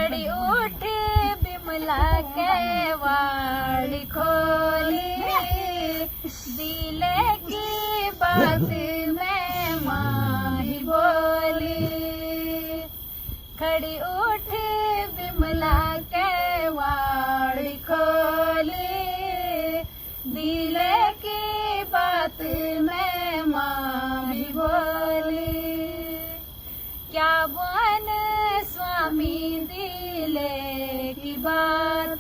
खड़ी उठी बिमला के वाड़ी खोली, दिले की बात में माँ ही बोली। खड़ी उठी बिमला के वाड़ी खोली, दिले की बात में माँ ही बोली। क्या बन स्वामी दिले की बात,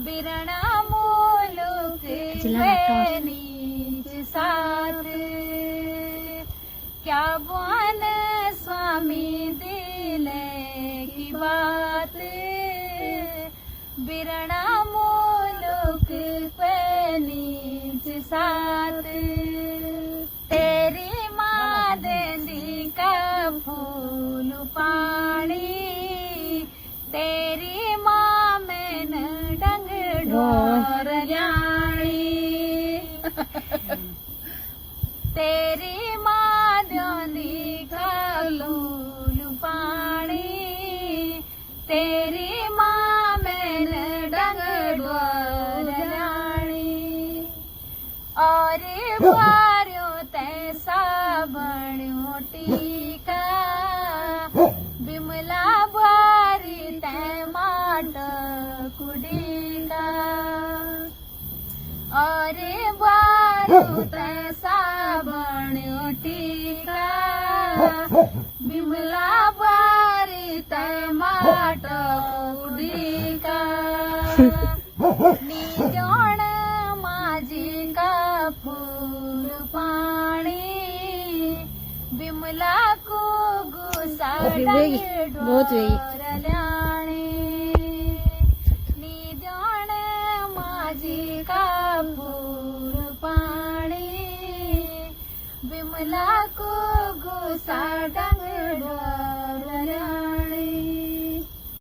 बिरणा मुलुक के नीच साथ। क्या बन स्वामी दिले की बात, बिरणा मुलुक के नीच साथ। तेरी माँ देंदी का फूल पानी, तेरी माँ मैन डंग ढोर जानी। तेरी माँ देंदी का फूल पानी, तेरी माँ मैन डंग ढोर जानी। और बारियों तैसा बण्यो टीका, बिमला बारी तै माट कुड़ीका। और बारियों तैसा बण्यो टीका, बिमला बारी तै माट कुड़ीका। निजोण माझी का फूल पानी, बिमला को गुसा ढोर ल्याणी। निजोण माझी का फूल पानी, बिमला को गुसा